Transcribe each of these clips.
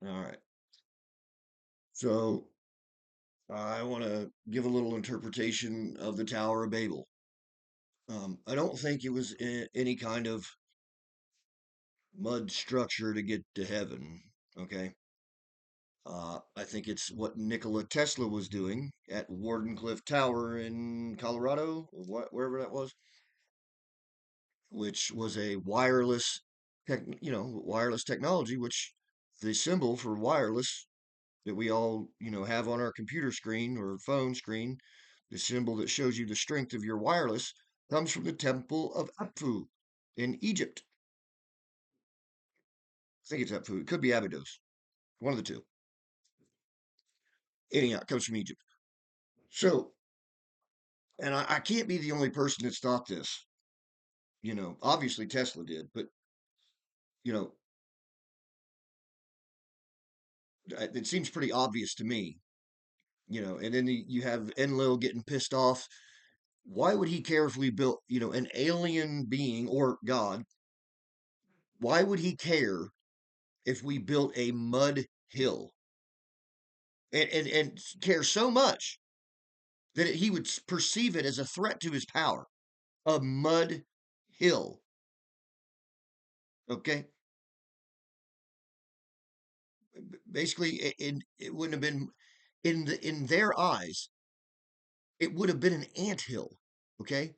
All right. So I want to give a little interpretation of the Tower of Babel. I don't think it was any kind of mud structure to get to heaven. Okay. I think it's what Nikola Tesla was doing at Wardenclyffe Tower in Colorado, or wherever that was, which was a wireless technology, which the symbol for wireless that we all, have on our computer screen or phone screen, the symbol that shows you the strength of your wireless, comes from the temple of Apfu in Egypt. I think it's Apfu. It could be Abydos. One of the two. Anyhow, it comes from Egypt. So, and I can't be the only person that's thought this. Obviously Tesla did, but you know, it seems pretty obvious to me. And then you have Enlil getting pissed off. Why would he care if we built, an alien being or God? Why would he care if we built a mud hill and care so much that he would perceive it as a threat to his power? A mud hill. Okay. Basically, it wouldn't have been in their eyes, it would have been an ant hill. Okay.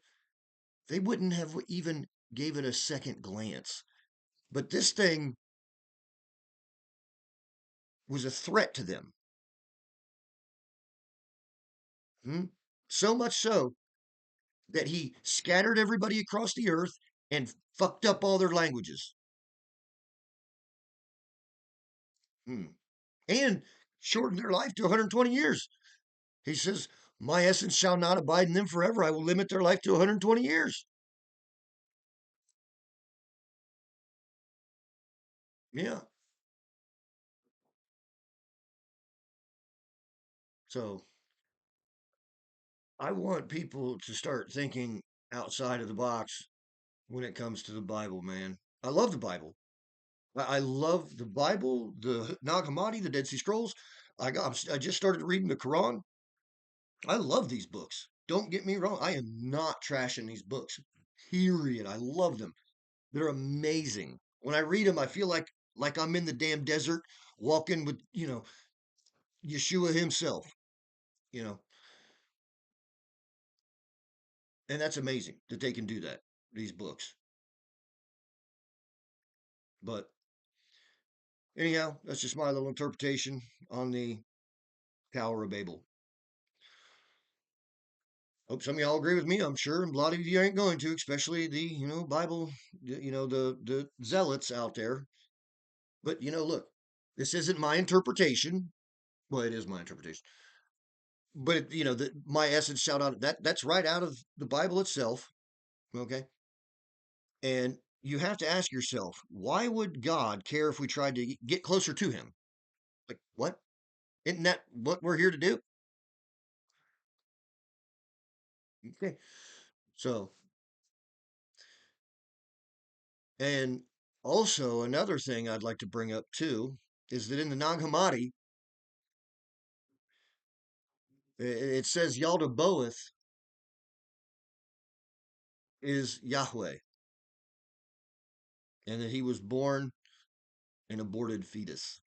They wouldn't have even gave it a second glance. But this thing was a threat to them. Hmm? So much so that he scattered everybody across the earth and fucked up all their languages. Hmm. And shortened their life to 120 years. He says, my essence shall not abide in them forever. I will limit their life to 120 years. Yeah. So I want people to start thinking outside of the box when it comes to the Bible, man. I love the Bible. I love the Bible, the Nag Hammadi, the Dead Sea Scrolls. I just started reading the Quran. I love these books. Don't get me wrong. I am not trashing these books. Period. I love them. They're amazing. When I read them, I feel like I'm in the damn desert walking with, Yeshua himself, you know. And that's amazing that they can do that, these books. But anyhow, that's just my little interpretation on the Tower of Babel. Hope some of y'all agree with me. I'm sure a lot of you ain't going to, especially the, Bible, the zealots out there. But, look, this isn't my interpretation. Well, it is my interpretation. But, my essence shout out that's right out of the Bible itself. Okay. And you have to ask yourself, why would God care if we tried to get closer to him? Like, what? Isn't that what we're here to do? Okay. So, and also another thing I'd like to bring up too is that in the Nag Hammadi, it says Yaldabaoth is Yahweh, and that he was born an aborted fetus.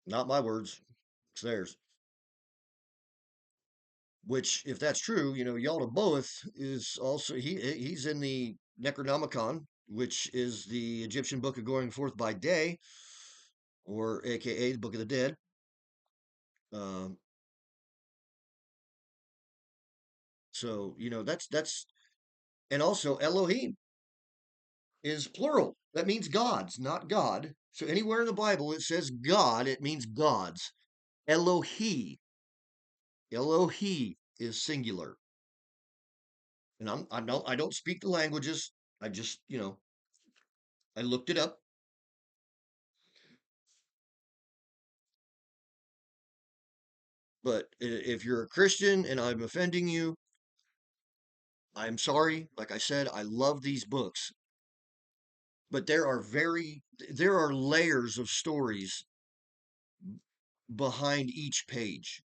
Not my words, it's theirs. Which, if that's true, Yaldabaoth is also he's in the Necronomicon, which is the Egyptian book of going forth by day, or AKA the Book of the Dead. Um, so that's and also Elohim is plural. That means gods, not God. So anywhere in the Bible it says God, it means gods. Elohi, Elohi is singular. And I don't speak the languages. I just, I looked it up. But if you're a Christian and I'm offending you, I'm sorry. Like I said, I love these books. but there are layers of stories behind each page.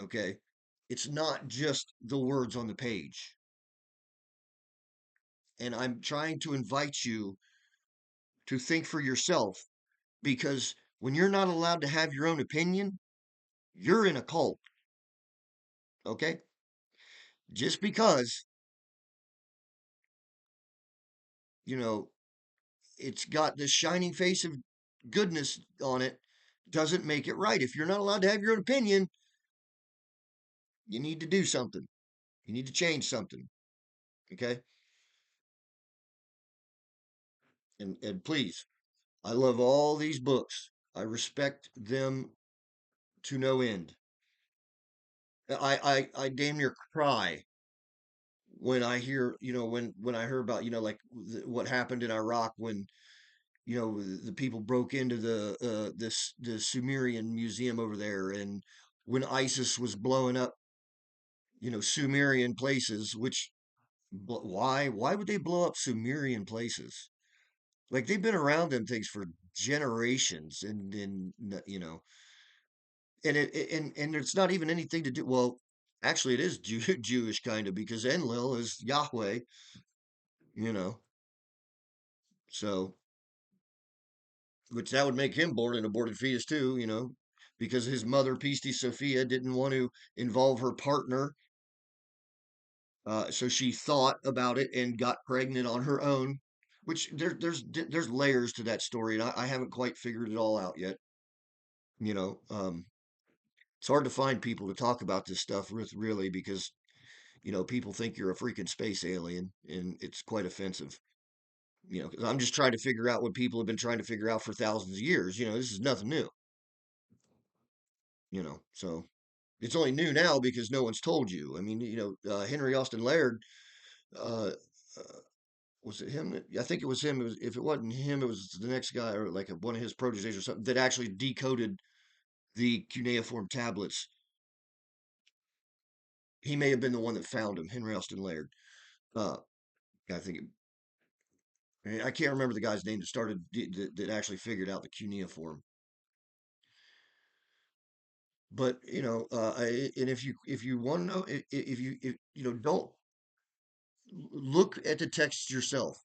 Okay. It's not just the words on the page. And I'm trying to invite you to think for yourself because when you're not allowed to have your own opinion, you're in a cult. Okay. Just because, you know, it's got this shining face of goodness on it doesn't make it right. If you're not allowed to have your own opinion, you need to do something. You need to change something. Okay. And please, I love all these books. I respect them to no end. I damn near cry when I hear, when I hear about, like what happened in Iraq when, the people broke into the Sumerian museum over there, and when ISIS was blowing up, Sumerian places, which why would they blow up Sumerian places? Like they've been around them things for generations, and it's not even anything to do. Well, actually, it is Jewish kind of because Enlil is Yahweh, you know. So, which that would make him born an aborted fetus too, because his mother, Pistis Sophia, didn't want to involve her partner. So she thought about it and got pregnant on her own. Which there's layers to that story, and I haven't quite figured it all out yet. You know, it's hard to find people to talk about this stuff with really because people think you're a freaking space alien, and it's quite offensive. 'Cause I'm just trying to figure out what people have been trying to figure out for thousands of years. This is nothing new. So it's only new now because no one's told you. I mean, Henry Austin Laird, uh, uh, was it him? I think it was him. If it wasn't him, it was the next guy or like one of his proteges or something that actually decoded the cuneiform tablets. He may have been the one that found him, Henry Austin Laird. Uh, I think I can't remember the guy's name that started that actually figured out the cuneiform. But and if you want to know, if don't look at the text yourself.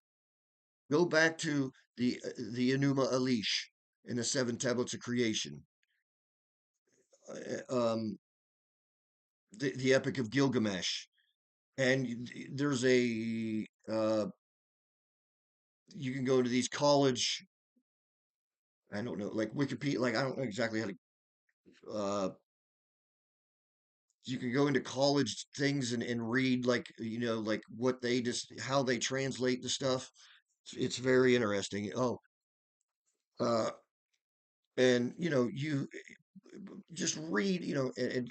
Go back to the Enuma Elish in the seven tablets of creation, the Epic of Gilgamesh, and there's you can go to these college. I don't know, like Wikipedia, like I don't know exactly how to. You can go into college things and read like like what they just how they translate the stuff. It's very interesting. Oh, uh, and you just read and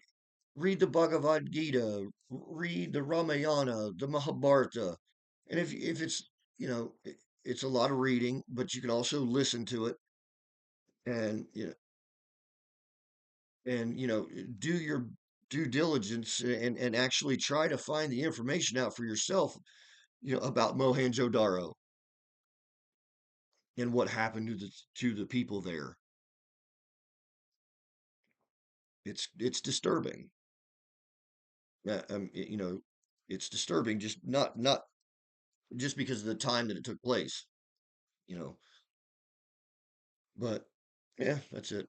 read the Bhagavad Gita, read the Ramayana, the Mahabharata, and if it's it's a lot of reading, but you can also listen to it and do your due diligence and actually try to find the information out for yourself, about Mohenjo-daro and what happened to the people there. It's disturbing. It's disturbing just not just because of the time that it took place, you know. But yeah, that's it.